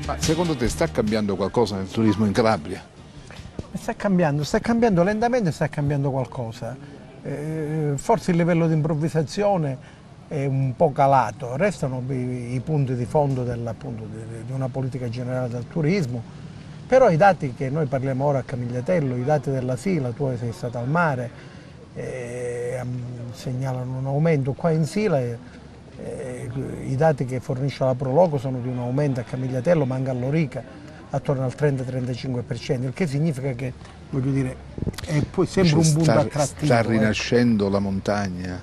Ma secondo te sta cambiando qualcosa nel turismo in Calabria? Sta cambiando lentamente, sta cambiando qualcosa. Forse il livello di improvvisazione è un po' calato, restano i punti di fondo di una politica generale del turismo, però i dati che noi parliamo ora a Camigliatello, i dati della Sila, tu sei stato al mare, segnalano un aumento qua in Sila, i dati che fornisce la Proloco sono di un aumento a Camigliatello, ma anche a Lorica, attorno al 30-35%, il che significa che, voglio dire, è poi sempre un punto attrattivo. Sta rinascendo la montagna,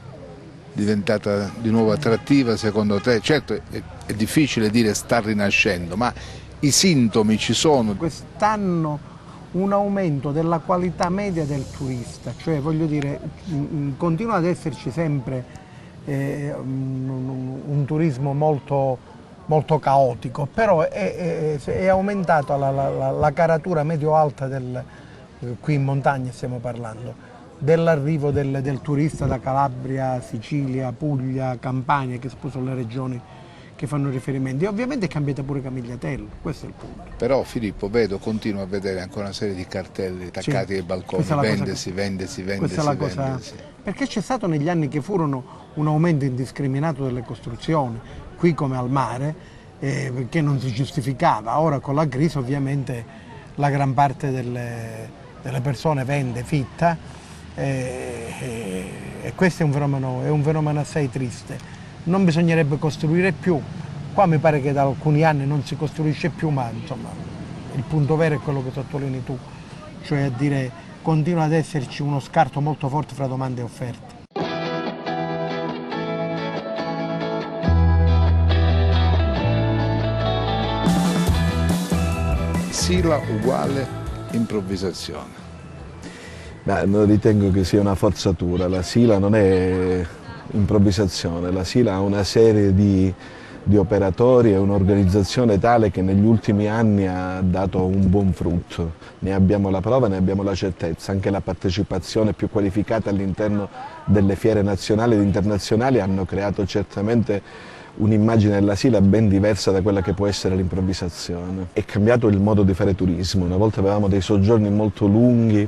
diventata di nuovo attrattiva secondo te? Certo è difficile dire sta rinascendo, ma i sintomi ci sono. Quest'anno un aumento della qualità media del turista, cioè voglio dire, continua ad esserci sempre un turismo molto caotico, però è aumentata la caratura medio-alta qui in montagna stiamo parlando, dell'arrivo del turista da Calabria, Sicilia, Puglia, Campania, che sono le regioni che fanno riferimento. E ovviamente è cambiata pure Camigliatello, questo è il punto. Però Filippo, continuo a vedere ancora una serie di cartelli attaccati ai balconi, vendesi. Questa è la cosa, perché c'è stato negli anni che furono un aumento indiscriminato delle costruzioni, qui come al mare, perché non si giustificava. Ora con la crisi ovviamente la gran parte delle persone vende, fitta, e questo è un fenomeno assai triste. Non bisognerebbe costruire più, qua mi pare che da alcuni anni non si costruisce più, ma insomma il punto vero è quello che sottolinei tu, cioè a dire continua ad esserci uno scarto molto forte fra domande e offerte. Sila uguale improvvisazione. Non ritengo che sia una forzatura, la Sila non è improvvisazione, la Sila ha una serie di operatori e un'organizzazione tale che negli ultimi anni ha dato un buon frutto. Ne abbiamo la prova, ne abbiamo la certezza, anche la partecipazione più qualificata all'interno delle fiere nazionali ed internazionali hanno creato certamente un'immagine della Sila ben diversa da quella che può essere l'improvvisazione. È cambiato il modo di fare turismo, una volta avevamo dei soggiorni molto lunghi,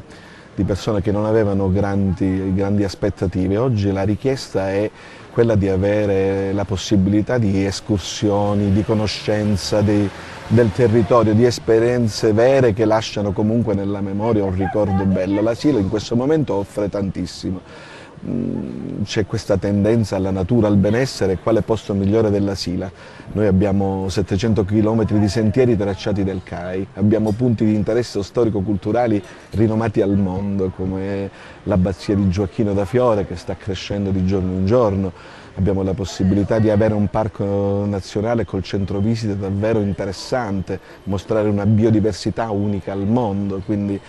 di persone che non avevano grandi aspettative. Oggi la richiesta è quella di avere la possibilità di escursioni, di conoscenza del territorio, di esperienze vere che lasciano comunque nella memoria un ricordo bello. La Sila in questo momento offre tantissimo. C'è questa tendenza alla natura, al benessere, quale posto migliore della Sila? Noi abbiamo 700 km di sentieri tracciati del CAI, abbiamo punti di interesse storico-culturali rinomati al mondo, come l'abbazia di Gioacchino da Fiore che sta crescendo di giorno in giorno, abbiamo la possibilità di avere un parco nazionale col centro visite davvero interessante, mostrare una biodiversità unica al mondo, quindi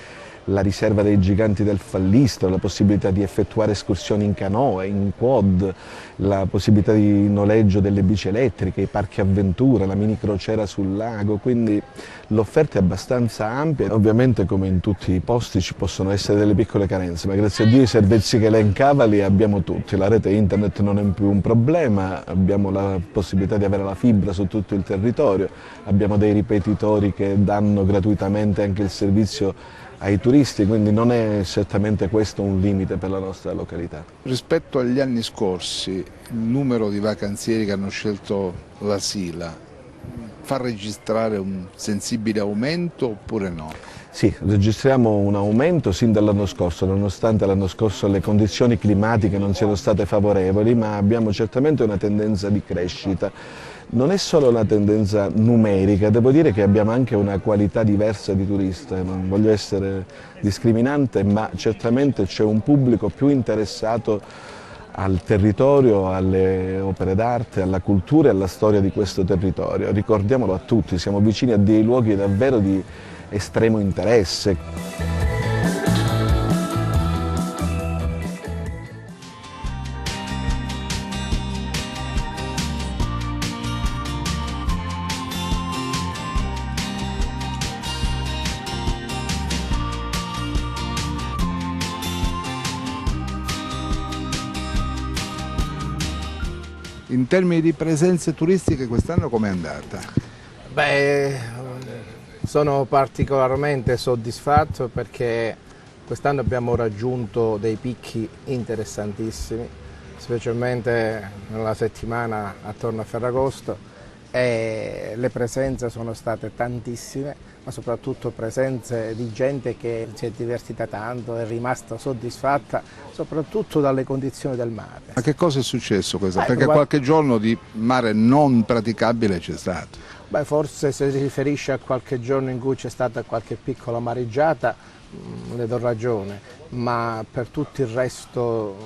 la riserva dei giganti del Fallistro, la possibilità di effettuare escursioni in canoa, in quad, la possibilità di noleggio delle bici elettriche, i parchi avventura, la mini crociera sul lago, quindi l'offerta è abbastanza ampia. Ovviamente come in tutti i posti ci possono essere delle piccole carenze, ma grazie a Dio i servizi che elencava li abbiamo tutti, la rete internet non è più un problema, abbiamo la possibilità di avere la fibra su tutto il territorio, abbiamo dei ripetitori che danno gratuitamente anche il servizio ai turisti, quindi non è certamente questo un limite per la nostra località. Rispetto agli anni scorsi, il numero di vacanzieri che hanno scelto la Sila fa registrare un sensibile aumento oppure no? Sì, registriamo un aumento sin dall'anno scorso, nonostante l'anno scorso le condizioni climatiche non siano state favorevoli, ma abbiamo certamente una tendenza di crescita. Non è solo una tendenza numerica, devo dire che abbiamo anche una qualità diversa di turista, non voglio essere discriminante, ma certamente c'è un pubblico più interessato al territorio, alle opere d'arte, alla cultura e alla storia di questo territorio. Ricordiamolo a tutti, siamo vicini a dei luoghi davvero di estremo interesse. In termini di presenze turistiche quest'anno com'è andata? Beh, sono particolarmente soddisfatto perché quest'anno abbiamo raggiunto dei picchi interessantissimi, specialmente nella settimana attorno a Ferragosto, e le presenze sono state tantissime, ma soprattutto presenze di gente che si è divertita tanto, è rimasta soddisfatta, soprattutto dalle condizioni del mare. Ma che cosa è successo questa? Perché Guarda, qualche giorno di mare non praticabile c'è stato. beh, forse se si riferisce a qualche giorno in cui c'è stata qualche piccola mareggiata, le do ragione, ma per tutto il resto,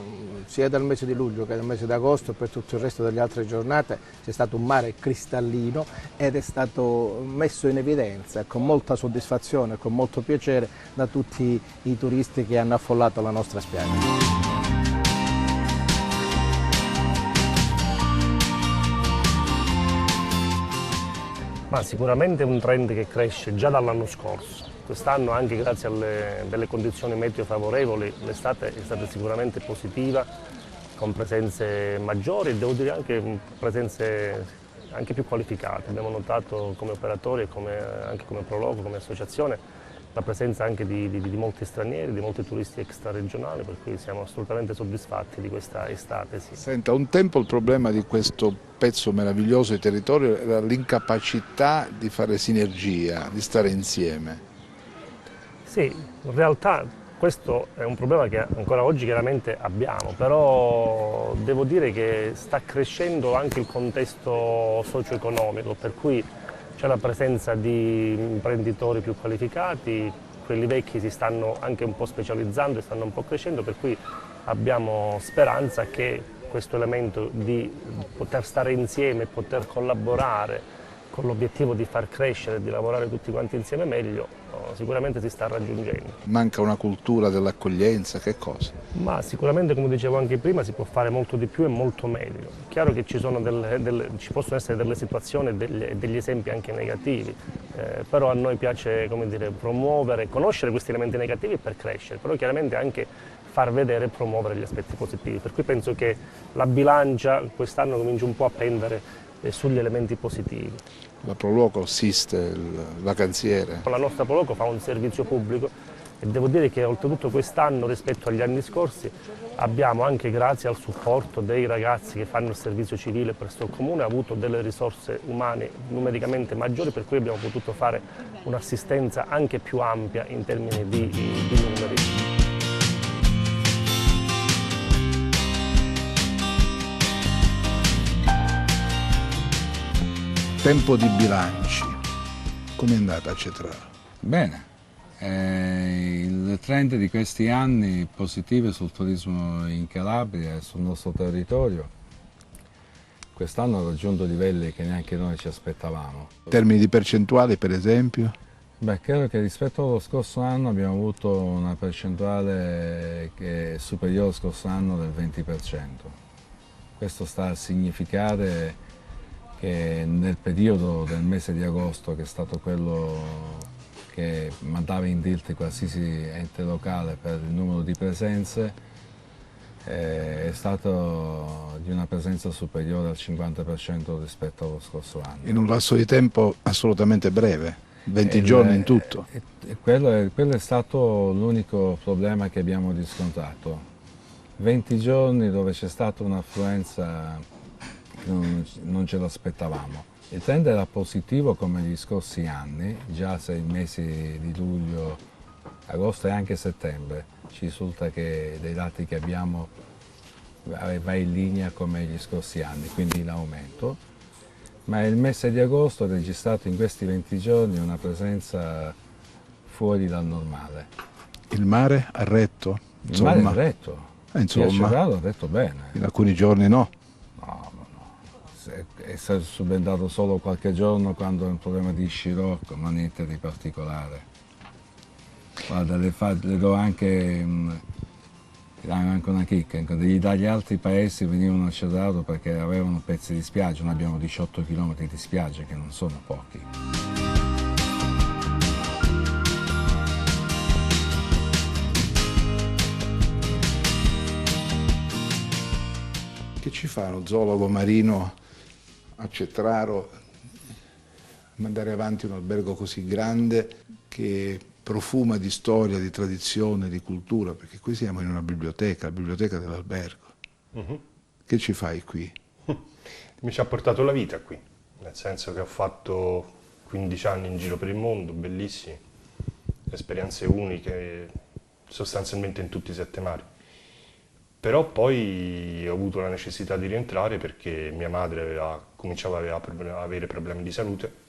sia del mese di luglio che del mese di agosto, per tutto il resto delle altre giornate c'è stato un mare cristallino ed è stato messo in evidenza con molta soddisfazione e con molto piacere da tutti i turisti che hanno affollato la nostra spiaggia. Ma sicuramente è un trend che cresce già dall'anno scorso. Quest'anno, anche grazie alle delle condizioni meteo favorevoli, l'estate è stata sicuramente positiva, con presenze maggiori e devo dire anche presenze anche più qualificate. Abbiamo notato come operatori e anche come Proloco, come associazione, la presenza anche di molti stranieri, di molti turisti extraregionali, per cui siamo assolutamente soddisfatti di questa estate. Sì. Senta, un tempo il problema di questo pezzo meraviglioso di territorio era l'incapacità di fare sinergia, di stare insieme. Sì, in realtà questo è un problema che ancora oggi chiaramente abbiamo, però devo dire che sta crescendo anche il contesto socio-economico, per cui c'è la presenza di imprenditori più qualificati, quelli vecchi si stanno anche un po' specializzando e stanno un po' crescendo, per cui abbiamo speranza che questo elemento di poter stare insieme, poter collaborare con l'obiettivo di far crescere e di lavorare tutti quanti insieme meglio, sicuramente si sta raggiungendo. Manca una cultura dell'accoglienza, che cosa? Ma sicuramente, come dicevo anche prima, si può fare molto di più e molto meglio. È chiaro che ci possono essere delle situazioni e degli esempi anche negativi, però a noi piace, come dire, promuovere, conoscere questi elementi negativi per crescere, però chiaramente anche far vedere e promuovere gli aspetti positivi. Per cui penso che la bilancia quest'anno comincia un po' a pendere sugli elementi positivi. La Proloco assiste il vacanziere. La nostra Proloco fa un servizio pubblico e devo dire che oltretutto quest'anno rispetto agli anni scorsi abbiamo, anche grazie al supporto dei ragazzi che fanno il servizio civile presso il comune, avuto delle risorse umane numericamente maggiori, per cui abbiamo potuto fare un'assistenza anche più ampia in termini di numeri. Tempo di bilanci, come è andata a Cetraro? Bene, il trend di questi anni positivo sul turismo in Calabria e sul nostro territorio quest'anno ha raggiunto livelli che neanche noi ci aspettavamo. In termini di percentuali, per esempio? Beh, credo che rispetto allo scorso anno abbiamo avuto una percentuale che è superiore allo scorso anno del 20%. Questo sta a significare che nel periodo del mese di agosto, che è stato quello che mandava in tilt qualsiasi ente locale per il numero di presenze, è stato di una presenza superiore al 50% rispetto allo scorso anno. In un lasso di tempo assolutamente breve, 20 giorni in tutto. Quello è stato l'unico problema che abbiamo riscontrato. 20 giorni dove c'è stata un'affluenza non ce l'aspettavamo. Il trend era positivo come gli scorsi anni, già 6 mesi di luglio, agosto e anche settembre. Ci risulta che dai dati che abbiamo va in linea come gli scorsi anni, quindi in aumento. Ma il mese di agosto ha registrato in questi 20 giorni una presenza fuori dal normale. Il mare ha retto? Il mare ha retto. Insomma, ha retto bene. In alcuni giorni no. È stato subentrato solo qualche giorno quando è un problema di scirocco, ma niente di particolare. Guarda, le do anche una chicca, dagli altri paesi venivano a Cetraro perché avevano pezzi di spiaggia, noi abbiamo 18 km di spiaggia che non sono pochi. Che ci fa uno zoologo marino a Cetraro mandare avanti un albergo così grande che profuma di storia, di tradizione, di cultura, perché qui siamo in una biblioteca, la biblioteca dell'albergo. Che ci fai qui? Mi ci ha portato la vita qui, nel senso che ho fatto 15 anni in giro per il mondo, bellissimi, esperienze uniche, sostanzialmente in tutti i 7 mari. Però poi ho avuto la necessità di rientrare perché mia madre cominciava ad avere problemi di salute,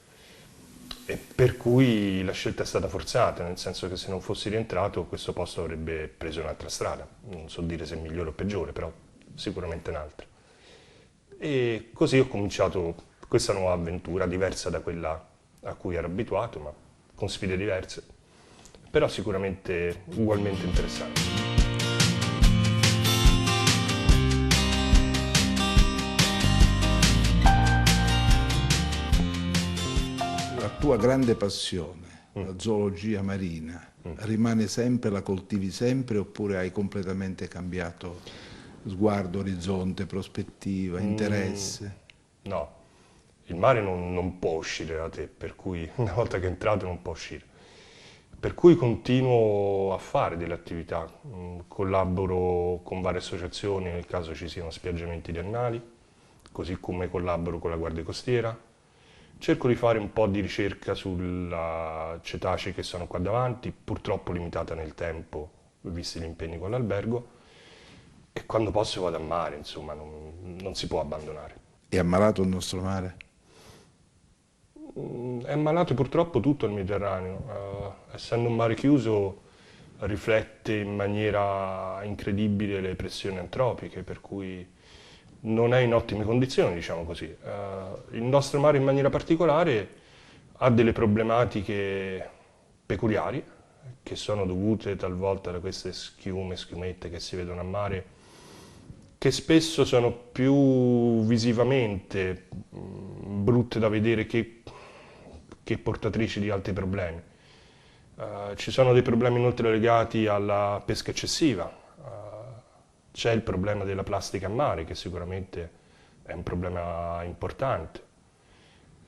e per cui la scelta è stata forzata, nel senso che se non fossi rientrato questo posto avrebbe preso un'altra strada. Non so dire se migliore o peggiore, però sicuramente un'altra. E così ho cominciato questa nuova avventura, diversa da quella a cui ero abituato, ma con sfide diverse, però sicuramente ugualmente interessanti. La tua grande passione, la zoologia marina, rimane sempre, la coltivi sempre, oppure hai completamente cambiato sguardo, orizzonte, prospettiva, interesse? No, il mare non può uscire da te, per cui una volta che è entrato non può uscire. Per cui continuo a fare delle attività, collaboro con varie associazioni nel caso ci siano spiaggiamenti di animali, così come collaboro con la Guardia Costiera. Cerco di fare un po' di ricerca sulla cetacei che sono qua davanti, purtroppo limitata nel tempo, visti gli impegni con l'albergo, e quando posso vado a mare, insomma, non si può abbandonare. È ammalato il nostro mare? È ammalato purtroppo tutto il Mediterraneo, essendo un mare chiuso riflette in maniera incredibile le pressioni antropiche, per cui non è in ottime condizioni, diciamo così. Il nostro mare in maniera particolare ha delle problematiche peculiari, che sono dovute talvolta da queste schiumette che si vedono a mare, che spesso sono più visivamente brutte da vedere che portatrici di altri problemi. Ci sono dei problemi inoltre legati alla pesca eccessiva. C'è il problema della plastica a mare, che sicuramente è un problema importante.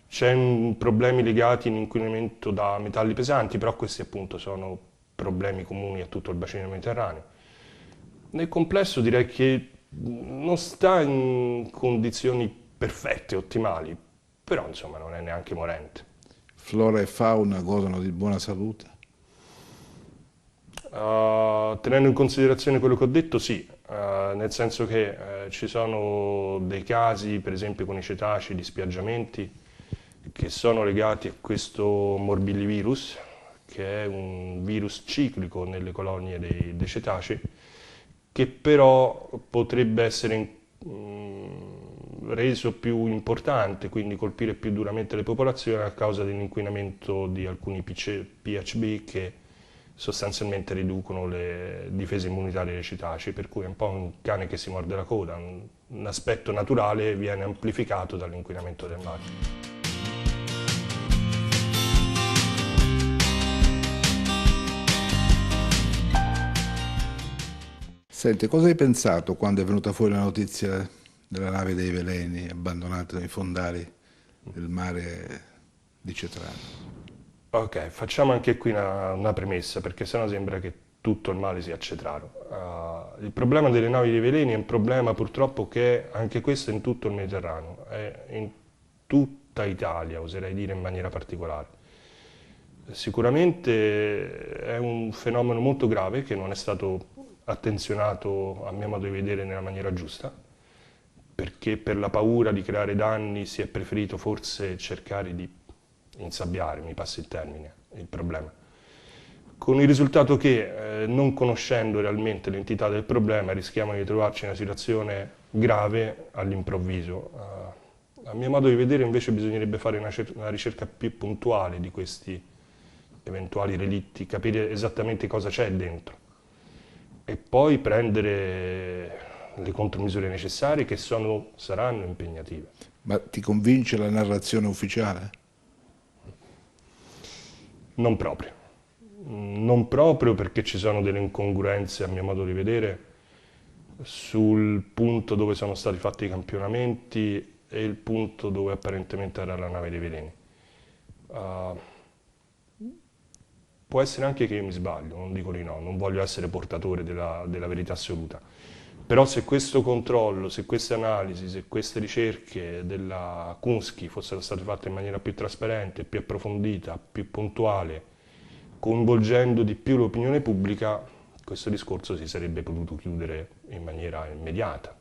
C'è problemi legati all'inquinamento da metalli pesanti, però questi appunto sono problemi comuni a tutto il bacino mediterraneo. Nel complesso direi che non sta in condizioni perfette, ottimali, però insomma non è neanche morente. Flora e fauna godono di buona salute? Tenendo in considerazione quello che ho detto, sì, nel senso che ci sono dei casi, per esempio con i cetacei, di spiaggiamenti che sono legati a questo morbillivirus, che è un virus ciclico nelle colonie dei cetacei, che però potrebbe essere reso più importante, quindi colpire più duramente le popolazioni a causa dell'inquinamento di alcuni PHB che sostanzialmente riducono le difese immunitarie dei cetacei, per cui è un po' un cane che si morde la coda, un aspetto naturale viene amplificato dall'inquinamento del mare. Senti, cosa hai pensato quando è venuta fuori la notizia della nave dei veleni abbandonata nei fondali del mare di Cetrano? Ok, facciamo anche qui una premessa, perché sennò sembra che tutto il male sia a Cetraro. Il problema delle navi dei veleni è un problema purtroppo che anche questo è in tutto il Mediterraneo, è in tutta Italia, oserei dire in maniera particolare. Sicuramente è un fenomeno molto grave che non è stato attenzionato, a mio modo di vedere, nella maniera giusta, perché per la paura di creare danni si è preferito forse cercare di insabbiare, mi passi il termine, il problema. Con il risultato che, non conoscendo realmente l'entità del problema, rischiamo di trovarci in una situazione grave all'improvviso. A mio modo di vedere invece bisognerebbe fare una ricerca più puntuale di questi eventuali relitti, capire esattamente cosa c'è dentro e poi prendere le contromisure necessarie che saranno impegnative. Ma ti convince la narrazione ufficiale? Non proprio. Non proprio, perché ci sono delle incongruenze, a mio modo di vedere, sul punto dove sono stati fatti i campionamenti e il punto dove apparentemente era la nave dei veleni. Può essere anche che io mi sbaglio, non dico di no, non voglio essere portatore della verità assoluta, però se questo controllo, se queste analisi, se queste ricerche della Kunsky fossero state fatte in maniera più trasparente, più approfondita, più puntuale, coinvolgendo di più l'opinione pubblica, questo discorso si sarebbe potuto chiudere in maniera immediata.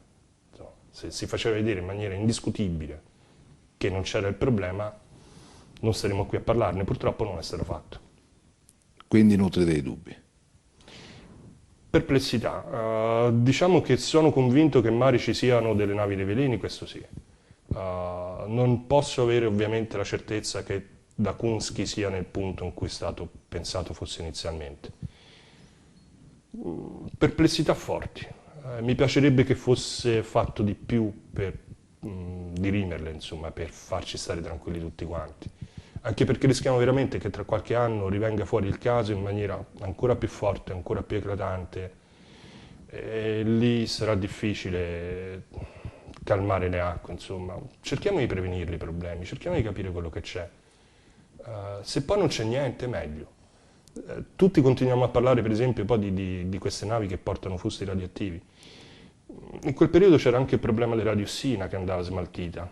Insomma, se si faceva vedere in maniera indiscutibile che non c'era il problema, non saremmo qui a parlarne, purtroppo non è stato fatto. Quindi nutre dei dubbi. Perplessità. Diciamo che sono convinto che in mare ci siano delle navi dei veleni, questo sì. Non posso avere ovviamente la certezza che da Kunsky sia nel punto in cui è stato pensato fosse inizialmente. Perplessità forti. Mi piacerebbe che fosse fatto di più per dirimerle, insomma, per farci stare tranquilli tutti quanti. Anche perché rischiamo veramente che tra qualche anno rivenga fuori il caso in maniera ancora più forte, ancora più eclatante, e lì sarà difficile calmare le acque, insomma. Cerchiamo di prevenirli i problemi, cerchiamo di capire quello che c'è. Se poi non c'è niente, meglio. Tutti continuiamo a parlare, per esempio, poi di queste navi che portano fusti radioattivi. In quel periodo c'era anche il problema della diossina che andava smaltita,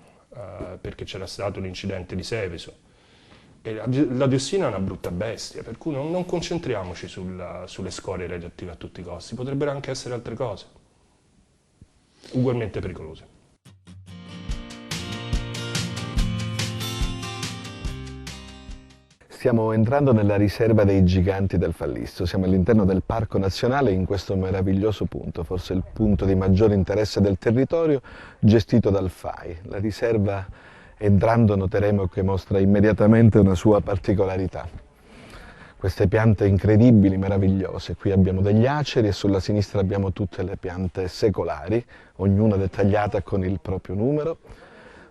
perché c'era stato l'incidente di Seveso. E la diossina è una brutta bestia, per cui non concentriamoci sulle scorie radioattive a tutti i costi, potrebbero anche essere altre cose, ugualmente pericolose. Stiamo entrando nella riserva dei giganti del Fallisto, siamo all'interno del Parco Nazionale in questo meraviglioso punto, forse il punto di maggiore interesse del territorio, gestito dal FAI. La riserva, entrando, noteremo che mostra immediatamente una sua particolarità. Queste piante incredibili, meravigliose. Qui abbiamo degli aceri e sulla sinistra abbiamo tutte le piante secolari, ognuna dettagliata con il proprio numero,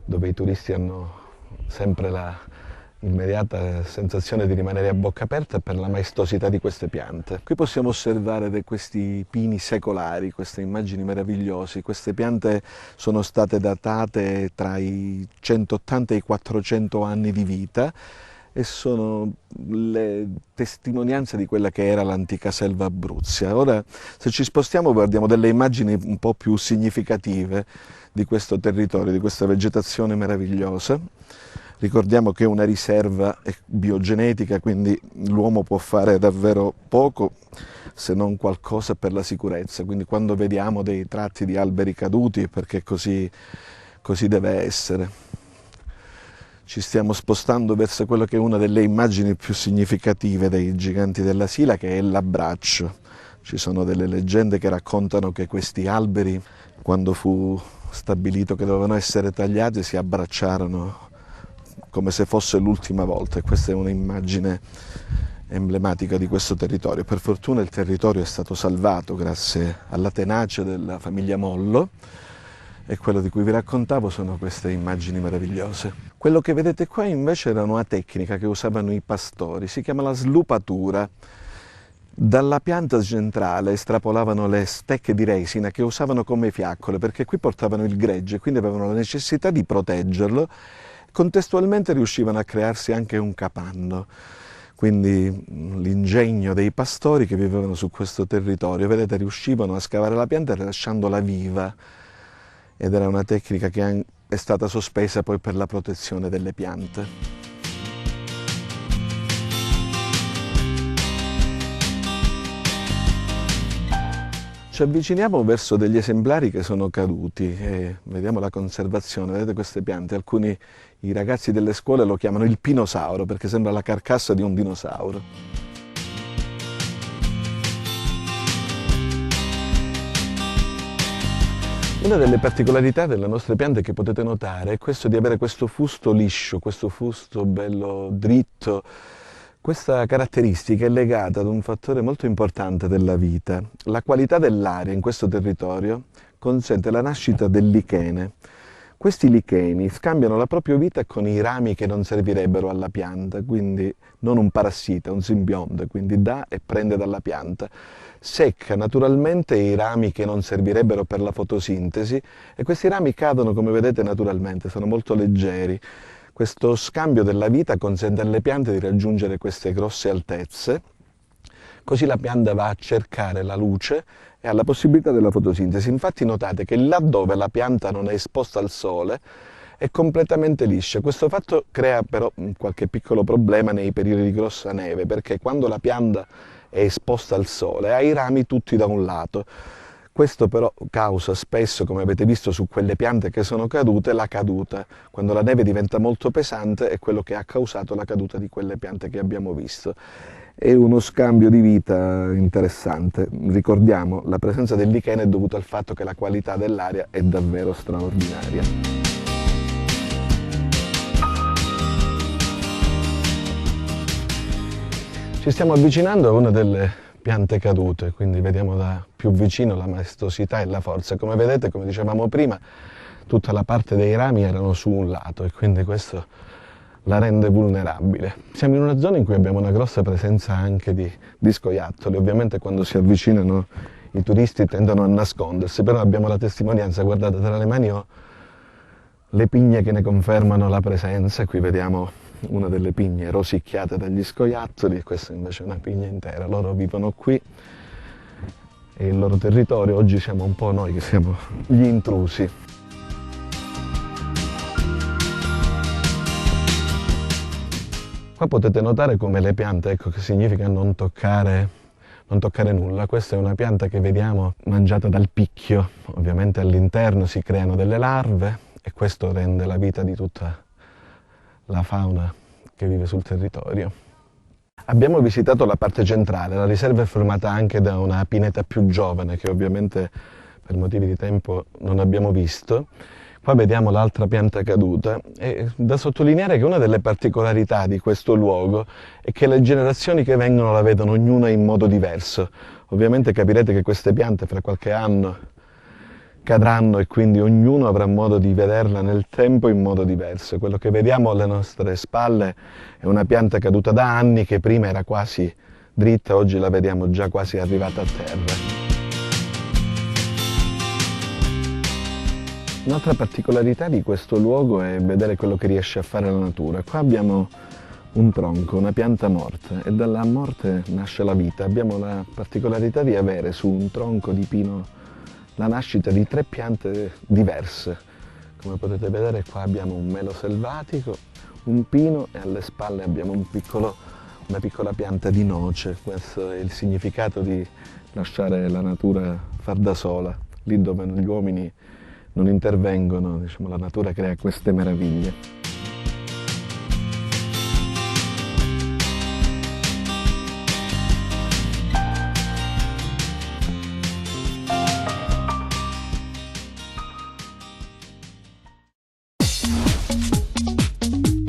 dove i turisti hanno sempre la immediata sensazione di rimanere a bocca aperta per la maestosità di queste piante. Qui possiamo osservare questi pini secolari, queste immagini meravigliose. Queste piante sono state datate tra i 180 e i 400 anni di vita e sono le testimonianze di quella che era l'antica selva abruzia. Ora, se ci spostiamo, guardiamo delle immagini un po' più significative di questo territorio, di questa vegetazione meravigliosa. Ricordiamo che è una riserva biogenetica, quindi l'uomo può fare davvero poco se non qualcosa per la sicurezza. Quindi quando vediamo dei tratti di alberi caduti è perché così deve essere. Ci stiamo spostando verso quello che è una delle immagini più significative dei giganti della Sila, che è l'abbraccio. Ci sono delle leggende che raccontano che questi alberi, quando fu stabilito che dovevano essere tagliati, si abbracciarono come se fosse l'ultima volta, e questa è un'immagine emblematica di questo territorio. Per fortuna il territorio è stato salvato grazie alla tenacia della famiglia Mollo, e quello di cui vi raccontavo sono queste immagini meravigliose. Quello che vedete qua invece era una tecnica che usavano i pastori, si chiama la slupatura. Dalla pianta centrale estrapolavano le stecche di resina che usavano come fiaccole, perché qui portavano il gregge, quindi avevano la necessità di proteggerlo. Contestualmente riuscivano a crearsi anche un capanno, quindi l'ingegno dei pastori che vivevano su questo territorio, vedete, riuscivano a scavare la pianta lasciandola viva, ed era una tecnica che è stata sospesa poi per la protezione delle piante. Ci avviciniamo verso degli esemplari che sono caduti e vediamo la conservazione. Vedete queste piante? I ragazzi delle scuole lo chiamano il pinosauro perché sembra la carcassa di un dinosauro. Una delle particolarità delle nostre piante che potete notare è questo di avere questo fusto liscio, questo fusto bello dritto. Questa caratteristica è legata ad un fattore molto importante della vita. La qualità dell'aria in questo territorio consente la nascita del lichene. Questi licheni scambiano la propria vita con i rami che non servirebbero alla pianta, quindi non un parassita, un simbionte, quindi dà e prende dalla pianta. Secca naturalmente i rami che non servirebbero per la fotosintesi e questi rami cadono, come vedete, naturalmente, sono molto leggeri. Questo scambio della vita consente alle piante di raggiungere queste grosse altezze, così la pianta va a cercare la luce e ha la possibilità della fotosintesi. Infatti notate che laddove la pianta non è esposta al sole è completamente liscia. Questo fatto crea però qualche piccolo problema nei periodi di grossa neve, perché quando la pianta è esposta al sole ha i rami tutti da un lato. Questo però causa spesso, come avete visto su quelle piante che sono cadute, la caduta. Quando la neve diventa molto pesante è quello che ha causato la caduta di quelle piante che abbiamo visto. È uno scambio di vita interessante. Ricordiamo, la presenza del lichene è dovuta al fatto che la qualità dell'aria è davvero straordinaria. Ci stiamo avvicinando a una delle piante cadute, quindi vediamo da più vicino la maestosità e la forza. Come vedete, come dicevamo prima, tutta la parte dei rami erano su un lato e quindi questo la rende vulnerabile. Siamo in una zona in cui abbiamo una grossa presenza anche di scoiattoli. Ovviamente quando si avvicinano i turisti tendono a nascondersi, però abbiamo la testimonianza, guardate, tra le mani ho le pigne che ne confermano la presenza. Qui vediamo una delle pigne rosicchiate dagli scoiattoli, questa invece è una pigna intera. Loro vivono qui, è il loro territorio. Oggi siamo un po' noi che siamo gli intrusi. Qua potete notare come le piante, ecco che significa non toccare nulla. Questa è una pianta che vediamo mangiata dal picchio. Ovviamente all'interno si creano delle larve e questo rende la vita di tutta la fauna che vive sul territorio. Abbiamo visitato la parte centrale, la riserva è formata anche da una pineta più giovane che ovviamente per motivi di tempo non abbiamo visto. Qua vediamo l'altra pianta caduta e da sottolineare che una delle particolarità di questo luogo è che le generazioni che vengono la vedono ognuna in modo diverso. Ovviamente capirete che queste piante fra qualche anno cadranno e quindi ognuno avrà modo di vederla nel tempo in modo diverso. Quello che vediamo alle nostre spalle è una pianta caduta da anni che prima era quasi dritta, oggi la vediamo già quasi arrivata a terra. Un'altra particolarità di questo luogo è vedere quello che riesce a fare la natura. Qua abbiamo un tronco, una pianta morta e dalla morte nasce la vita. Abbiamo la particolarità di avere su un tronco di pino la nascita di 3 piante diverse. Come potete vedere qua abbiamo un melo selvatico, un pino e alle spalle abbiamo una piccola pianta di noce. Questo è il significato di lasciare la natura far da sola. Lì dove gli uomini non intervengono, diciamo, la natura crea queste meraviglie.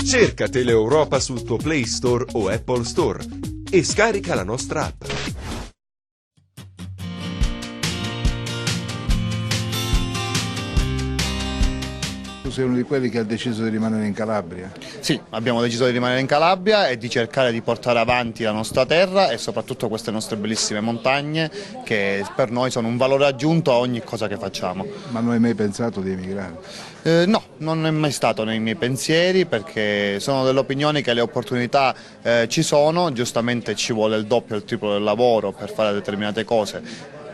Cerca Teleeuropa sul tuo Play Store o Apple Store e scarica la nostra app. Tu sei uno di quelli che ha deciso di rimanere in Calabria? Sì, abbiamo deciso di rimanere in Calabria e di cercare di portare avanti la nostra terra e soprattutto queste nostre bellissime montagne che per noi sono un valore aggiunto a ogni cosa che facciamo. Ma non hai mai pensato di emigrare? No, non è mai stato nei miei pensieri perché sono dell'opinione che le opportunità ci sono, giustamente ci vuole il doppio o il triplo del lavoro per fare determinate cose,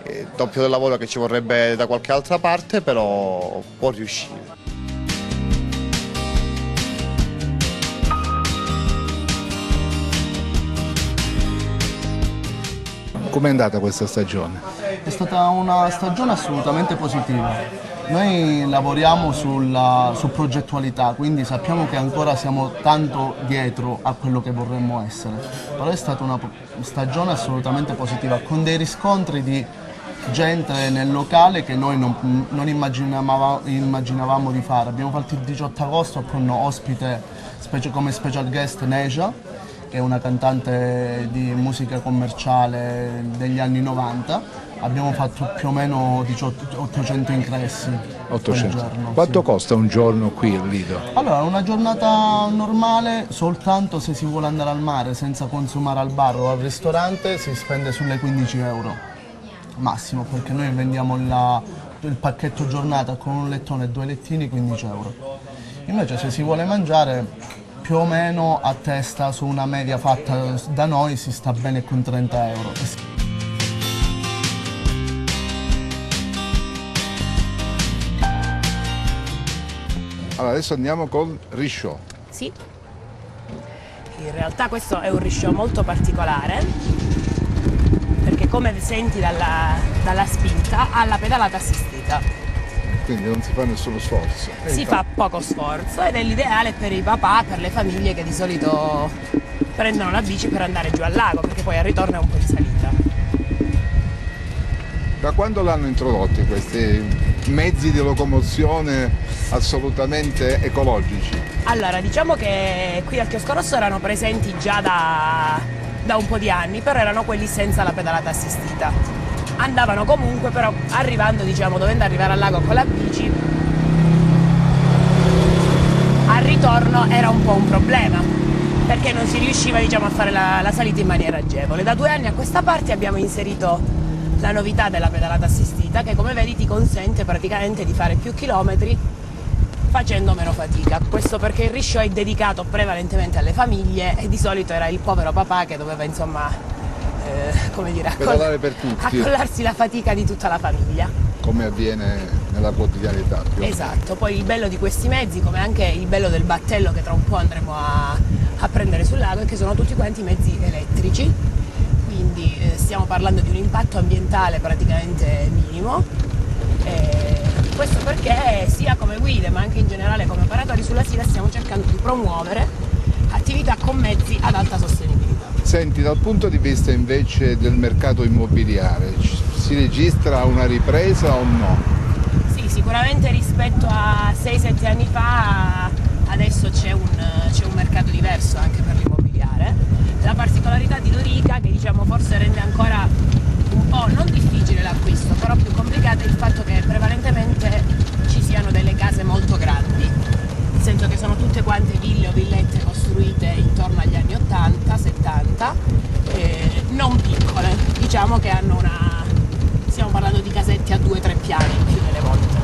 il doppio del lavoro che ci vorrebbe da qualche altra parte, però può riuscire. Com'è andata questa stagione? È stata una stagione assolutamente positiva. Noi lavoriamo su progettualità, quindi sappiamo che ancora siamo tanto dietro a quello che vorremmo essere. Però è stata una stagione assolutamente positiva, con dei riscontri di gente nel locale che noi non immaginavamo di fare. Abbiamo fatto il 18 agosto con ospite come special guest Neja, che è una cantante di musica commerciale degli anni 90. Abbiamo fatto più o meno 800 ingressi 800. quel giorno. Quanto sì. costa un giorno qui al Lido? Allora, una giornata normale, soltanto se si vuole andare al mare senza consumare al bar o al ristorante, si spende sulle 15 euro massimo, perché noi vendiamo il pacchetto giornata con un lettone e 2 lettini, 15 euro. Invece se si vuole mangiare più o meno a testa su una media fatta da noi si sta bene con 30 euro. Allora, adesso andiamo col risciò. Sì, in realtà questo è un risciò molto particolare perché come senti dalla spinta ha la pedalata assistita. Quindi non si fa nessuno sforzo. Si fa poco sforzo ed è l'ideale per i papà, per le famiglie che di solito prendono la bici per andare giù al lago, perché poi al ritorno è un po' di salita. Da quando l'hanno introdotti questi mezzi di locomozione assolutamente ecologici? Allora, diciamo che qui al Chiosco Rosso erano presenti già da un po' di anni, però erano quelli senza la pedalata assistita. Andavano comunque, però arrivando, diciamo, dovendo arrivare al lago con la bici, al ritorno era un po' un problema, perché non si riusciva, diciamo, a fare la salita in maniera agevole. Da 2 anni a questa parte abbiamo inserito la novità della pedalata assistita, che come vedi ti consente praticamente di fare più chilometri facendo meno fatica. Questo perché il risciò è dedicato prevalentemente alle famiglie e di solito era il povero papà che doveva, insomma, come dire, accollarsi la fatica di tutta la famiglia. Come avviene nella quotidianità. Esatto, poi il bello di questi mezzi, come anche il bello del battello che tra un po' andremo a prendere sul lago, è che sono tutti quanti mezzi elettrici, quindi stiamo parlando di un impatto ambientale praticamente minimo. Questo perché sia come guide ma anche in generale come operatori sulla Sila stiamo cercando di promuovere attività con mezzi ad alta sostenibilità. Senti, dal punto di vista invece del mercato immobiliare, si registra una ripresa o no? Sì, sicuramente rispetto a 6-7 anni fa adesso c'è un mercato diverso anche per l'immobiliare. La particolarità di Lorica, che diciamo forse rende ancora un po' non difficile l'acquisto, però più complicato, è il fatto che prevalentemente ci siano delle case molto grandi, nel senso che sono tutte quante ville o villette costruite intorno agli anni 80-70, non piccole, diciamo che hanno stiamo parlando di casette a 2-3 piani più delle volte.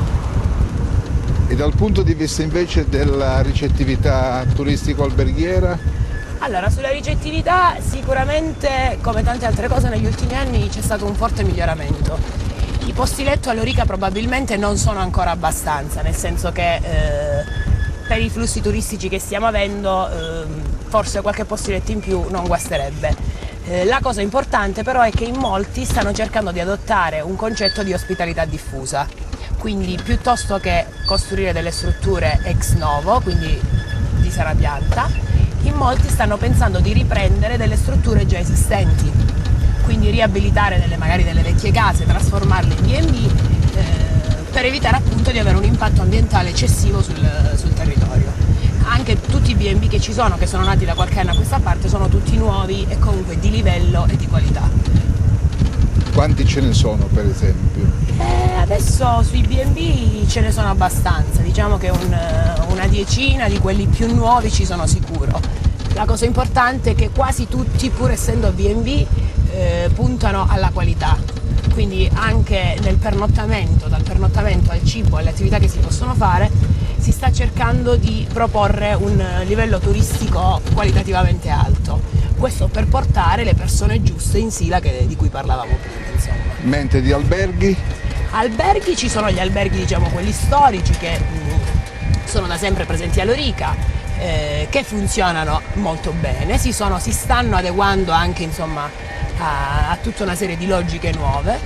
E dal punto di vista invece della ricettività turistico-alberghiera? Allora, sulla ricettività sicuramente, come tante altre cose, negli ultimi anni c'è stato un forte miglioramento. I posti letto a Lorica probabilmente non sono ancora abbastanza, nel senso che per i flussi turistici che stiamo avendo forse qualche posto letto in più non guasterebbe. La cosa importante però è che in molti stanno cercando di adottare un concetto di ospitalità diffusa, quindi piuttosto che costruire delle strutture ex novo, quindi di sana pianta, in molti stanno pensando di riprendere delle strutture già esistenti, quindi riabilitare magari delle vecchie case, trasformarle in B&B per evitare appunto di avere un impatto ambientale eccessivo sul territorio. Anche tutti i B&B che ci sono, che sono nati da qualche anno a questa parte, sono tutti nuovi e comunque di livello e di qualità. Quanti ce ne sono per esempio? Adesso sui B&B ce ne sono abbastanza, diciamo che una decina di quelli più nuovi ci sono sicuro. La cosa importante è che quasi tutti, pur essendo B&B, puntano alla qualità, quindi anche nel pernottamento, dal pernottamento al cibo, alle attività che si possono fare, si sta cercando di proporre un livello turistico qualitativamente alto. Questo per portare le persone giuste in Sila di cui parlavamo prima, insomma. Mentre di alberghi? Alberghi, ci sono gli alberghi, diciamo, quelli storici che sono da sempre presenti a Lorica, che funzionano molto bene, si stanno adeguando anche, insomma, a tutta una serie di logiche nuove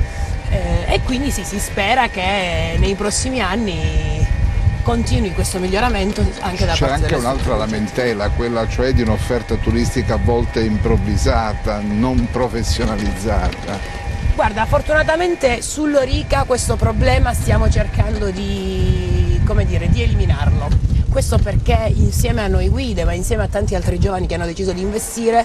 e quindi si spera che nei prossimi anni continui questo miglioramento anche da parte delle strutture. C'è anche un'altra lamentela, quella cioè di un'offerta turistica a volte improvvisata, non professionalizzata. Guarda, fortunatamente su Lorica questo problema stiamo cercando di eliminarlo. Questo perché insieme a noi guide, ma insieme a tanti altri giovani che hanno deciso di investire,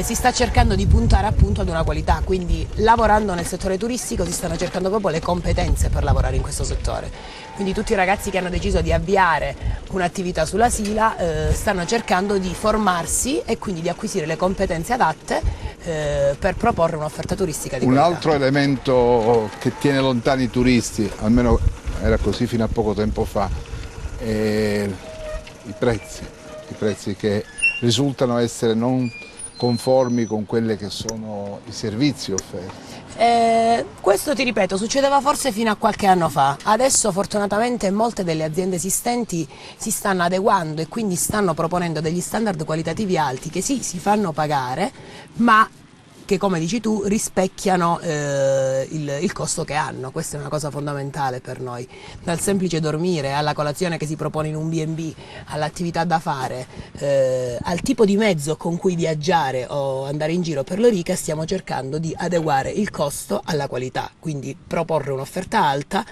si sta cercando di puntare appunto ad una qualità, quindi lavorando nel settore turistico si stanno cercando proprio le competenze per lavorare in questo settore. Quindi tutti i ragazzi che hanno deciso di avviare un'attività sulla Sila stanno cercando di formarsi e quindi di acquisire le competenze adatte per proporre un'offerta turistica di qualità. Un altro elemento che tiene lontani i turisti, almeno era così fino a poco tempo fa, i prezzi che risultano essere non conformi con quelli che sono i servizi offerti. Questo, ti ripeto, succedeva forse fino a qualche anno fa. Adesso fortunatamente molte delle aziende esistenti si stanno adeguando e quindi stanno proponendo degli standard qualitativi alti che sì, si fanno pagare, ma che, come dici tu, rispecchiano il costo che hanno. Questa è una cosa fondamentale per noi, dal semplice dormire alla colazione che si propone in un B&B, all'attività da fare, al tipo di mezzo con cui viaggiare o andare in giro per l'Orica. Stiamo cercando di adeguare il costo alla qualità, quindi proporre un'offerta alta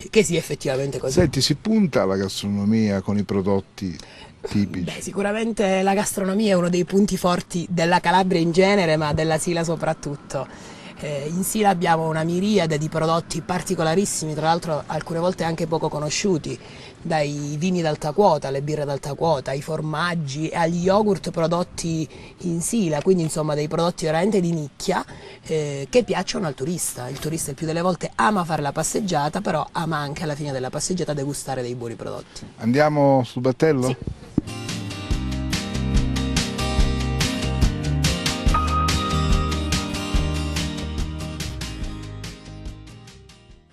che sia effettivamente così. Senti, si punta alla gastronomia con i prodotti tipici? Beh, sicuramente la gastronomia è uno dei punti forti della Calabria in genere, ma della Sila soprattutto. In Sila abbiamo una miriade di prodotti particolarissimi, tra l'altro alcune volte anche poco conosciuti, dai vini d'alta quota, alle birre d'alta quota, ai formaggi e agli yogurt prodotti in Sila, quindi insomma dei prodotti veramente di nicchia che piacciono al turista. Il turista il più delle volte ama fare la passeggiata, però ama anche alla fine della passeggiata degustare dei buoni prodotti. Andiamo sul battello? Sì.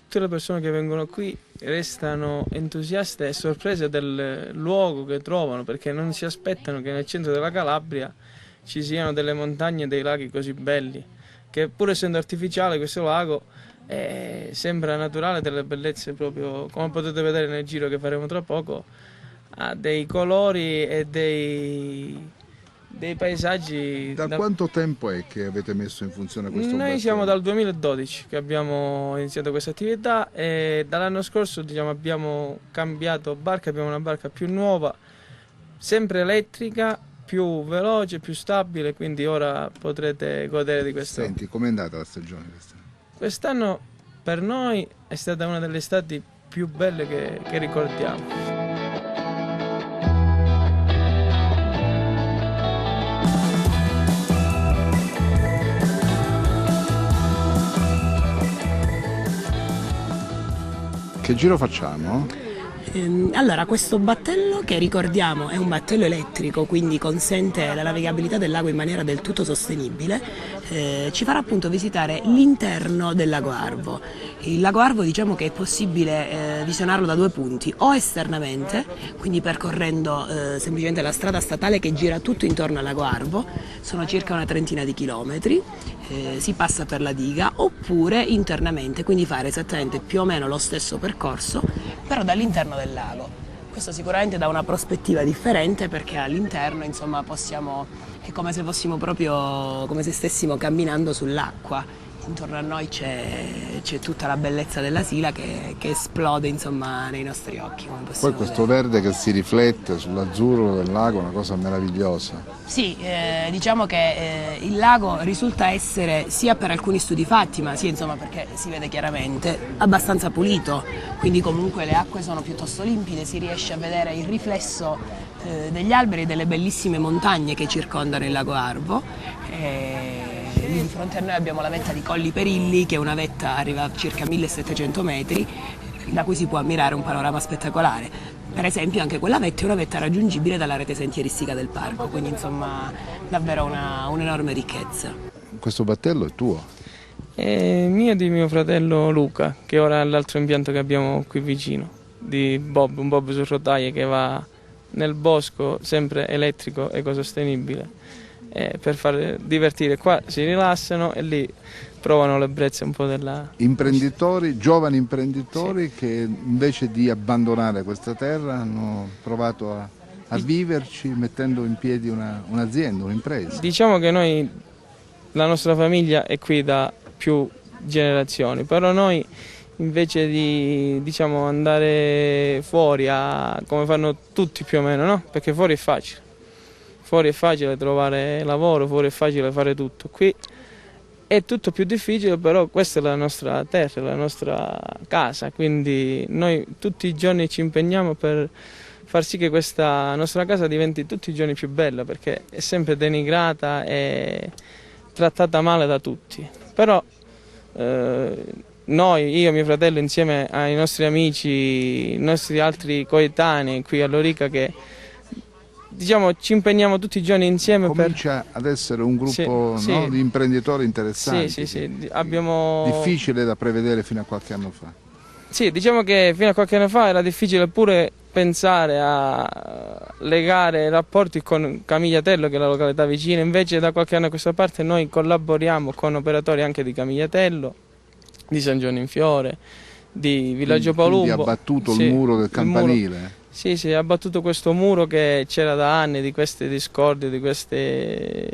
Tutte le persone che vengono qui restano entusiaste e sorprese del luogo che trovano, perché non si aspettano che nel centro della Calabria ci siano delle montagne e dei laghi così belli, che pur essendo artificiale questo lago sembra naturale, delle bellezze proprio, come potete vedere nel giro che faremo tra poco, ha dei colori e dei paesaggi. Da quanto tempo è che avete messo in funzione questo battello? Noi siamo dal 2012 che abbiamo iniziato questa attività e dall'anno scorso abbiamo cambiato barca, abbiamo una barca più nuova, sempre elettrica, più veloce, più stabile, quindi ora potrete godere di questo. Senti, com'è andata la stagione quest'anno? Quest'anno per noi è stata una delle estati più belle che ricordiamo. Che giro facciamo? Allora, questo battello, che ricordiamo è un battello elettrico, quindi consente la navigabilità del lago in maniera del tutto sostenibile, ci farà appunto visitare l'interno del lago Arvo. Il lago Arvo, diciamo che è possibile visionarlo da due punti: o esternamente, quindi percorrendo semplicemente la strada statale che gira tutto intorno al lago Arvo, sono circa una trentina di chilometri, si passa per la diga, oppure internamente, quindi fare esattamente più o meno lo stesso percorso, però dall'interno del lago. Questo sicuramente dà una prospettiva differente, perché all'interno insomma è come se fossimo proprio, come se stessimo camminando sull'acqua. Intorno a noi c'è tutta la bellezza della Sila che esplode insomma nei nostri occhi. Poi questo verde che si riflette sull'azzurro del lago è una cosa meravigliosa. Sì, diciamo che il lago risulta essere, sia per alcuni studi fatti, ma sia insomma perché si vede chiaramente, abbastanza pulito, quindi comunque le acque sono piuttosto limpide, si riesce a vedere il riflesso degli alberi e delle bellissime montagne che circondano il lago Arvo. Lì di fronte a noi abbiamo la vetta di Colli Perilli, che è una vetta, arriva a circa 1700 metri, da cui si può ammirare un panorama spettacolare. Per esempio anche quella vetta è una vetta raggiungibile dalla rete sentieristica del parco, quindi insomma davvero un'enorme ricchezza. Questo battello è tuo? È mio e di mio fratello Luca, che ora è l'altro impianto che abbiamo qui vicino, di Bob, un Bob su rotaie che va nel bosco, sempre elettrico, ecosostenibile. Per far divertire. Qua si rilassano e lì provano l'ebbrezza un po' della... Imprenditori, giovani imprenditori, sì, che invece di abbandonare questa terra hanno provato a viverci mettendo in piedi un'azienda, un'impresa. Diciamo che noi, la nostra famiglia è qui da più generazioni, però noi invece di andare fuori come fanno tutti più o meno, no? Perché fuori è facile. Fuori è facile trovare lavoro, fuori è facile fare tutto. Qui è tutto più difficile, però questa è la nostra terra, la nostra casa, quindi noi tutti i giorni ci impegniamo per far sì che questa nostra casa diventi tutti i giorni più bella, perché è sempre denigrata e trattata male da tutti. Però noi, io e mio fratello, insieme ai nostri amici, i nostri altri coetanei qui all'Orica, che diciamo, ci impegniamo tutti i giorni insieme. Comincia ad essere un gruppo Sì, no, sì. di imprenditori interessanti. Sì. Abbiamo... Difficile da prevedere fino a qualche anno fa. Sì, diciamo che fino a qualche anno fa era difficile pure pensare a legare i rapporti con Camigliatello, che è la località vicina. Invece da qualche anno a questa parte noi collaboriamo con operatori anche di Camigliatello, di San Giovanni in Fiore, di Villaggio Palumbo. Quindi ha abbattuto il muro del campanile? Sì, ha abbattuto questo muro che c'era da anni, di queste discordie, di questi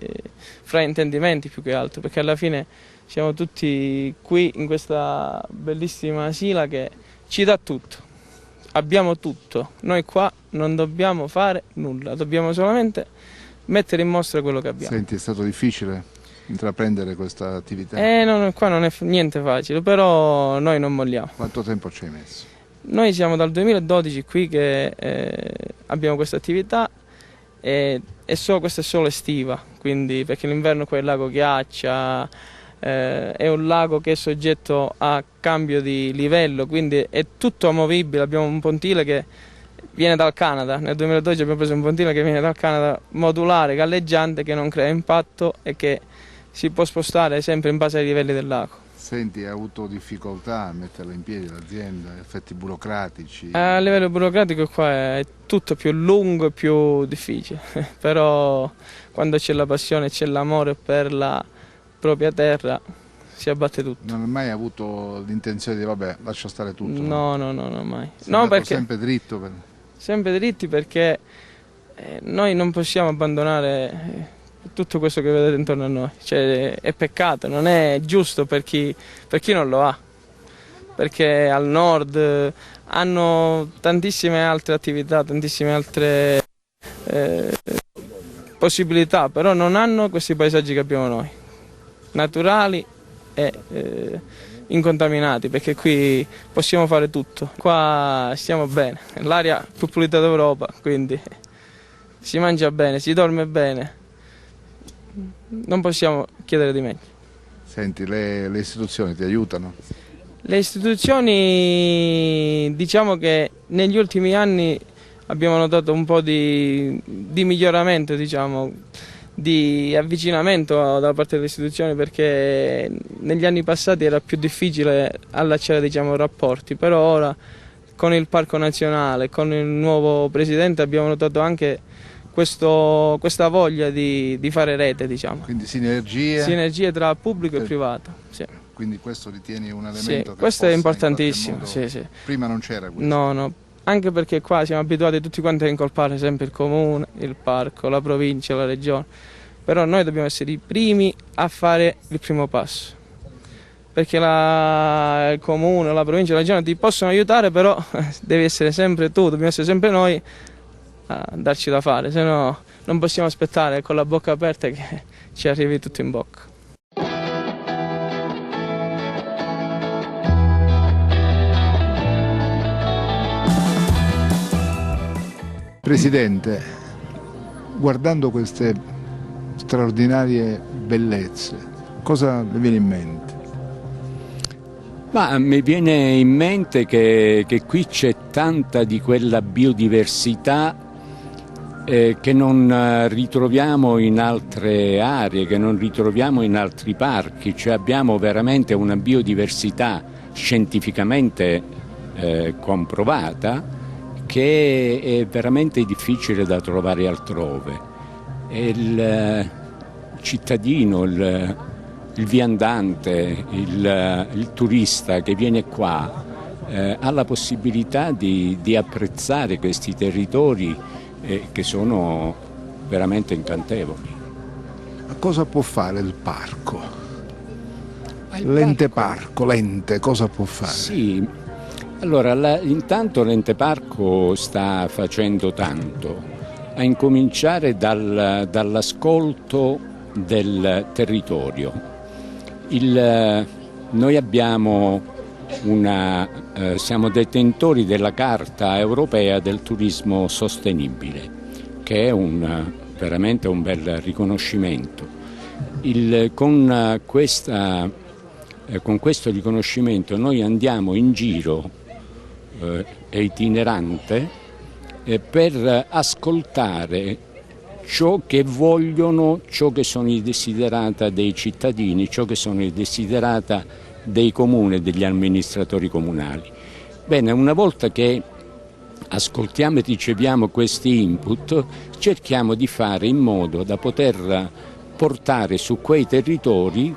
fraintendimenti più che altro, perché alla fine siamo tutti qui in questa bellissima Sila che ci dà tutto, abbiamo tutto, noi qua non dobbiamo fare nulla, dobbiamo solamente mettere in mostra quello che abbiamo. Senti, è stato difficile intraprendere questa attività? No, qua non è niente facile, però noi non molliamo. Quanto tempo ci hai messo? Noi siamo dal 2012 qui che abbiamo questa attività e questa è solo estiva, quindi perché l'inverno qua il lago ghiaccia, è un lago che è soggetto a cambio di livello, quindi è tutto amovibile. Abbiamo un pontile che viene dal Canada, nel 2012 abbiamo preso un pontile che viene dal Canada, modulare, galleggiante, che non crea impatto e che si può spostare sempre in base ai livelli del lago. Senti, hai avuto difficoltà a metterla in piedi l'azienda, effetti burocratici? A livello burocratico qua è tutto più lungo e più difficile, però quando c'è la passione e c'è l'amore per la propria terra si abbatte tutto. Non hai mai avuto l'intenzione di vabbè, lascia stare tutto? No, mai. No, perché sempre dritto? Sempre dritti perché noi non possiamo abbandonare tutto questo che vedete intorno a noi, cioè è peccato, non è giusto per chi non lo ha, perché al nord hanno tantissime altre attività, tantissime altre possibilità, però non hanno questi paesaggi che abbiamo noi, naturali e incontaminati, perché qui possiamo fare tutto, qua stiamo bene, l'aria più pulita d'Europa, quindi si mangia bene, si dorme bene. Non possiamo chiedere di meglio. Senti, le istituzioni ti aiutano? Le istituzioni, diciamo che negli ultimi anni abbiamo notato un po' di miglioramento, diciamo, di avvicinamento da parte delle istituzioni, perché negli anni passati era più difficile allacciare, diciamo, rapporti, però ora con il Parco Nazionale, con il nuovo presidente abbiamo notato anche questa voglia di fare rete, diciamo. Quindi sinergie tra pubblico e privato. Sì. Quindi questo ritieni un elemento che questo è importantissimo. Sì. Prima non c'era questo? No, anche perché qua siamo abituati tutti quanti a incolpare sempre il comune, il parco, la provincia, la regione, però noi dobbiamo essere i primi a fare il primo passo, perché il comune, la provincia, la regione ti possono aiutare, però devi essere sempre tu, dobbiamo essere sempre noi a darci da fare, se no non possiamo aspettare con la bocca aperta che ci arrivi tutto in bocca. Presidente, guardando queste straordinarie bellezze, cosa le viene in mente? Ma mi viene in mente che qui c'è tanta di quella biodiversità che non ritroviamo in altre aree, che non ritroviamo in altri parchi, cioè abbiamo veramente una biodiversità scientificamente comprovata che è veramente difficile da trovare altrove. E il cittadino, il viandante, il turista che viene qua ha la possibilità di apprezzare questi territori che sono veramente incantevoli. Ma cosa può fare il parco? L'ente parco, cosa può fare? Sì, allora intanto l'ente parco sta facendo tanto, a incominciare dall'ascolto del territorio. Noi abbiamo siamo detentori della Carta Europea del Turismo Sostenibile, che è veramente un bel riconoscimento. Con questo riconoscimento noi andiamo in giro, è itinerante, per ascoltare ciò che vogliono, ciò che sono i desiderata dei cittadini, ciò che sono i desiderata dei comuni e degli amministratori comunali. Bene, una volta che ascoltiamo e riceviamo questi input, cerchiamo di fare in modo da poter portare su quei territori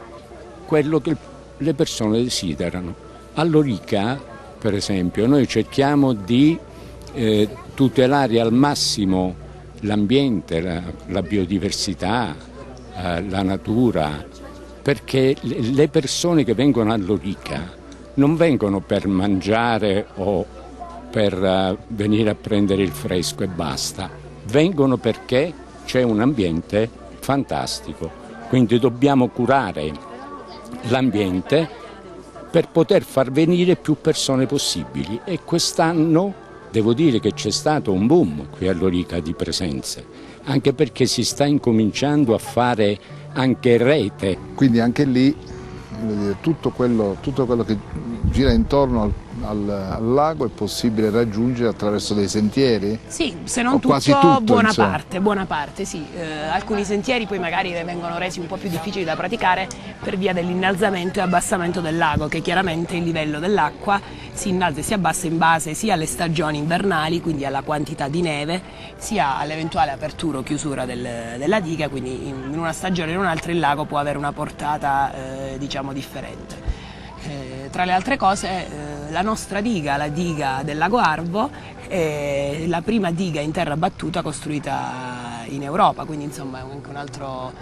quello che le persone desiderano. A Lorica, per esempio, noi cerchiamo di tutelare al massimo l'ambiente, la biodiversità, la natura, perché le persone che vengono a Lorica non vengono per mangiare o per venire a prendere il fresco e basta, vengono perché c'è un ambiente fantastico, quindi dobbiamo curare l'ambiente per poter far venire più persone possibili, e quest'anno devo dire che c'è stato un boom qui a Lorica di presenze, anche perché si sta incominciando a fare anche rete. Quindi anche lì tutto quello che gira intorno al lago è possibile raggiungere attraverso dei sentieri? Sì, se non quasi tutto, tutto, buona parte, sì. Alcuni sentieri poi magari vengono resi un po' più difficili da praticare per via dell'innalzamento e abbassamento del lago, che chiaramente il livello dell'acqua si innalza e si abbassa in base sia alle stagioni invernali, quindi alla quantità di neve, sia all'eventuale apertura o chiusura della diga, quindi in una stagione o in un'altra il lago può avere una portata diciamo differente. Tra le altre cose la nostra diga, la diga del lago Arvo, è la prima diga in terra battuta costruita in Europa, quindi insomma è anche un altro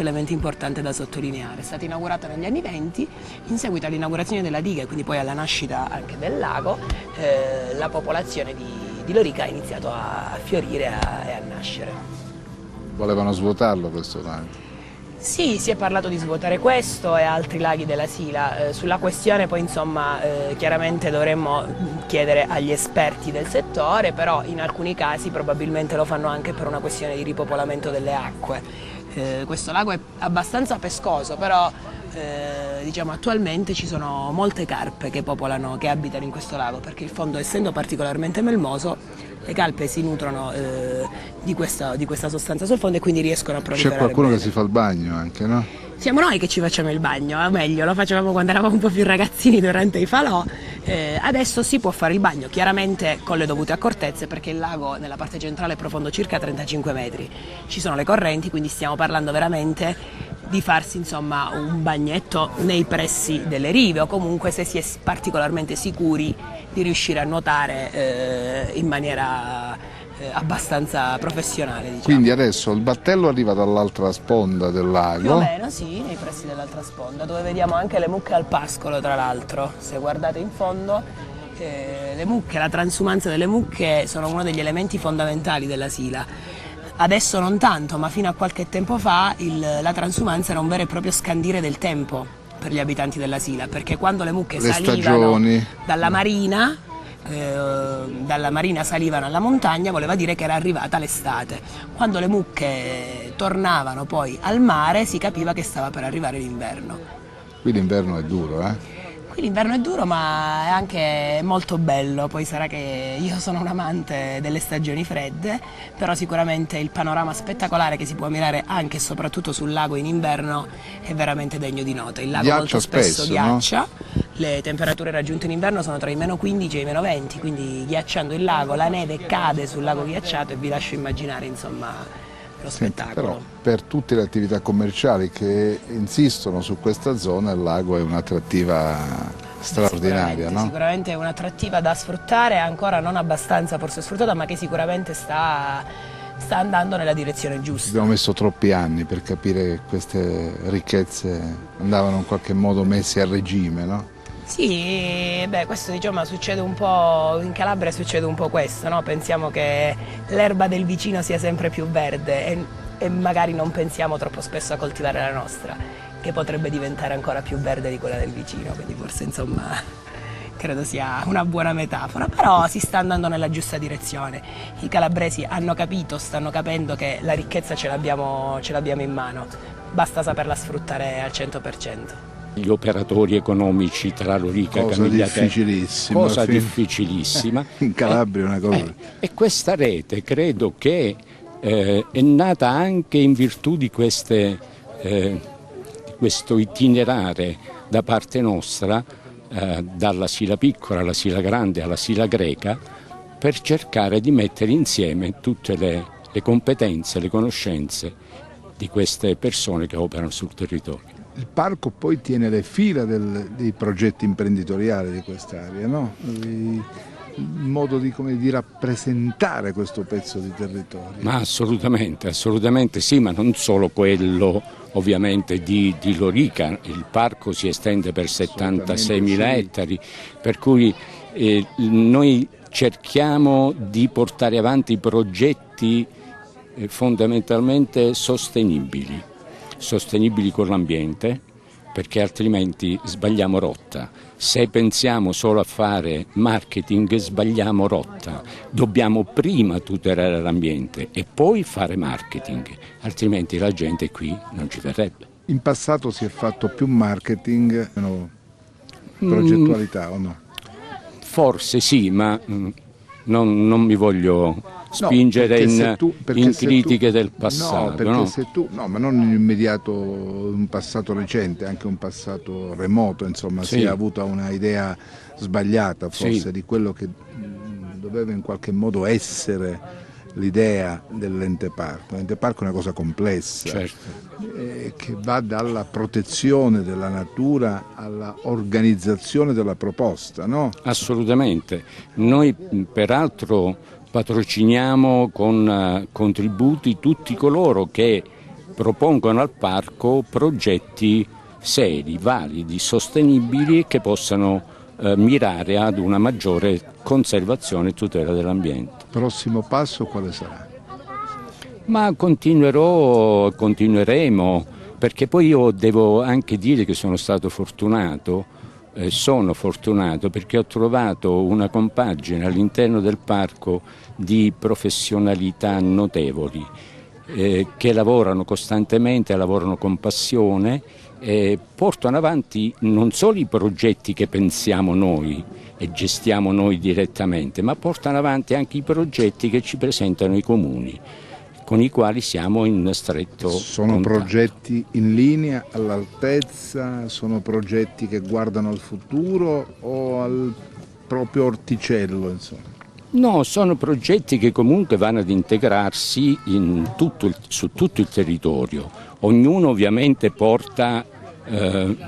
elemento importante da sottolineare. È stata inaugurata negli anni 20, in seguito all'inaugurazione della diga e quindi poi alla nascita anche del lago, la popolazione di Lorica ha iniziato a fiorire e a nascere. Volevano svuotarlo questo lago? Sì, si è parlato di svuotare questo e altri laghi della Sila. Sulla questione poi insomma chiaramente dovremmo chiedere agli esperti del settore, però in alcuni casi probabilmente lo fanno anche per una questione di ripopolamento delle acque. Questo lago è abbastanza pescoso, però diciamo attualmente ci sono molte carpe che abitano in questo lago, perché il fondo, essendo particolarmente melmoso, le carpe si nutrono di questa sostanza sul fondo e quindi riescono a proliferare. C'è qualcuno bene. che si fa il bagno anche, no? Siamo noi che ci facciamo il bagno, o meglio, lo facevamo quando eravamo un po' più ragazzini durante i falò. Adesso si può fare il bagno, chiaramente con le dovute accortezze, perché il lago nella parte centrale è profondo circa 35 metri. Ci sono le correnti, quindi stiamo parlando veramente di farsi insomma un bagnetto nei pressi delle rive, o comunque se si è particolarmente sicuri di riuscire a nuotare in maniera abbastanza professionale, diciamo. Quindi adesso il battello arriva dall'altra sponda del lago? Più o meno sì, nei pressi dell'altra sponda, dove vediamo anche le mucche al pascolo, tra l'altro. Se guardate in fondo, le mucche, la transumanza delle mucche sono uno degli elementi fondamentali della Sila. Adesso non tanto, ma fino a qualche tempo fa la transumanza era un vero e proprio scandire del tempo per gli abitanti della Sila, perché quando le mucche salivano dalla marina salivano alla montagna, voleva dire che era arrivata l'estate. Quando le mucche tornavano poi al mare si capiva che stava per arrivare l'inverno. Qui l'inverno è duro, eh? Qui l'inverno è duro, ma è anche molto bello. Poi sarà che io sono un amante delle stagioni fredde, però sicuramente il panorama spettacolare che si può ammirare anche e soprattutto sul lago in inverno è veramente degno di nota. Il lago molto spesso ghiaccia, no? Le temperature raggiunte in inverno sono tra i -15 e i -20, quindi ghiacciando il lago la neve cade sul lago ghiacciato e vi lascio immaginare insomma lo spettacolo. Però per tutte le attività commerciali che insistono su questa zona il lago è un'attrattiva straordinaria, no? Sicuramente è un'attrattiva da sfruttare, ancora non abbastanza forse sfruttata, ma che sicuramente sta andando nella direzione giusta. Abbiamo messo troppi anni per capire che queste ricchezze andavano in qualche modo messe a regime, no? Sì, beh, questo diciamo succede un po', in Calabria succede un po' questo, no? Pensiamo che l'erba del vicino sia sempre più verde e magari non pensiamo troppo spesso a coltivare la nostra, che potrebbe diventare ancora più verde di quella del vicino, quindi forse insomma credo sia una buona metafora, però si sta andando nella giusta direzione. I calabresi hanno capito, stanno capendo che la ricchezza ce l'abbiamo in mano, basta saperla sfruttare al 100%. Gli operatori economici tra Lorica e Camigliatella, cosa difficilissima. In Calabria è una cosa. E questa rete credo che è nata anche in virtù di questo itinerare da parte nostra, dalla Sila piccola alla Sila grande alla Sila greca, per cercare di mettere insieme tutte le competenze, le conoscenze di queste persone che operano sul territorio. Il parco poi tiene le fila dei progetti imprenditoriali di quest'area, no? Il modo di rappresentare questo pezzo di territorio. Ma assolutamente sì, ma non solo quello ovviamente di Lorica. Il parco si estende per 76.000 ettari, per cui noi cerchiamo di portare avanti progetti fondamentalmente sostenibili con l'ambiente, perché altrimenti sbagliamo rotta. Se pensiamo solo a fare marketing sbagliamo rotta, dobbiamo prima tutelare l'ambiente e poi fare marketing, altrimenti la gente qui non ci verrebbe. In passato si è fatto più marketing, meno progettualità o no? Forse sì, ma non mi voglio spingere in critiche del passato. Ma non in immediato, un passato recente, anche un passato remoto, insomma, sì. Si è avuta una idea sbagliata forse di quello che doveva in qualche modo essere l'idea dell'ente parco. L'ente parco è una cosa complessa, certo. Che va dalla protezione della natura alla organizzazione della proposta, no? Assolutamente. Noi peraltro patrociniamo con contributi tutti coloro che propongono al parco progetti seri, validi, sostenibili e che possano mirare ad una maggiore conservazione e tutela dell'ambiente. Prossimo passo quale sarà? Ma continueremo, perché poi io devo anche dire che sono stato fortunato, perché ho trovato una compagine all'interno del parco di professionalità notevoli che lavorano costantemente, lavorano con passione e portano avanti non solo i progetti che pensiamo noi e gestiamo noi direttamente, ma portano avanti anche i progetti che ci presentano i comuni, con i quali siamo in stretto Sono contatto. Progetti in linea, all'altezza, sono progetti che guardano al futuro o al proprio orticello, insomma? No, sono progetti che comunque vanno ad integrarsi su tutto il territorio. Ognuno ovviamente porta,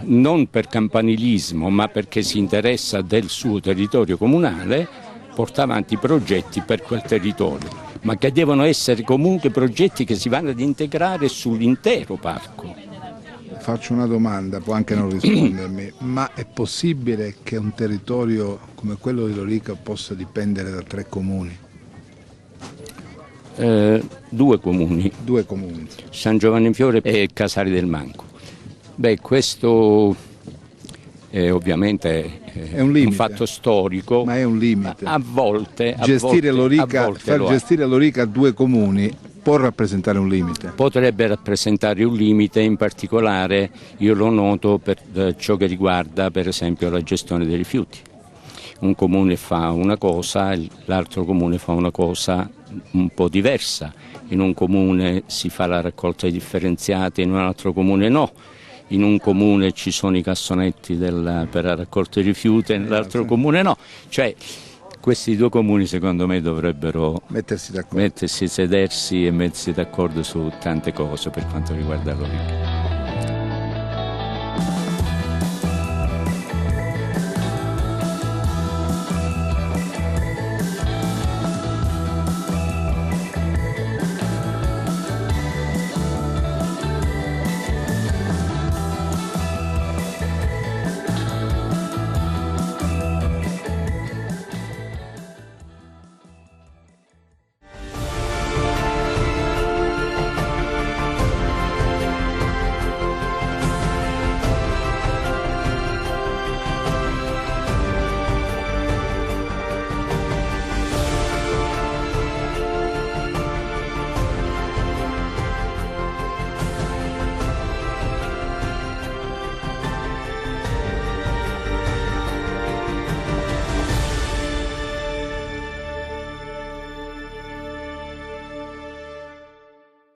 non per campanilismo, ma perché si interessa del suo territorio comunale, porta avanti progetti per quel territorio, ma che devono essere comunque progetti che si vanno ad integrare sull'intero parco. Faccio una domanda, può anche non rispondermi, ma è possibile che un territorio come quello di Lorica possa dipendere da 3 comuni? 2 comuni. 2 comuni. San Giovanni in Fiore e Casari del Manco. Questo ovviamente è un fatto storico. Ma è un limite. A volte gestire Lorica 2 comuni può rappresentare un limite? Potrebbe rappresentare un limite, in particolare io lo noto per ciò che riguarda per esempio la gestione dei rifiuti. Un comune fa una cosa, l'altro comune fa una cosa un po' diversa. In un comune si fa la raccolta differenziata, in un altro comune no. In un comune ci sono i cassonetti per la raccolta dei rifiuti, nell'altro comune no. Cioè, questi 2 comuni secondo me dovrebbero sedersi e mettersi d'accordo su tante cose per quanto riguarda Lorica.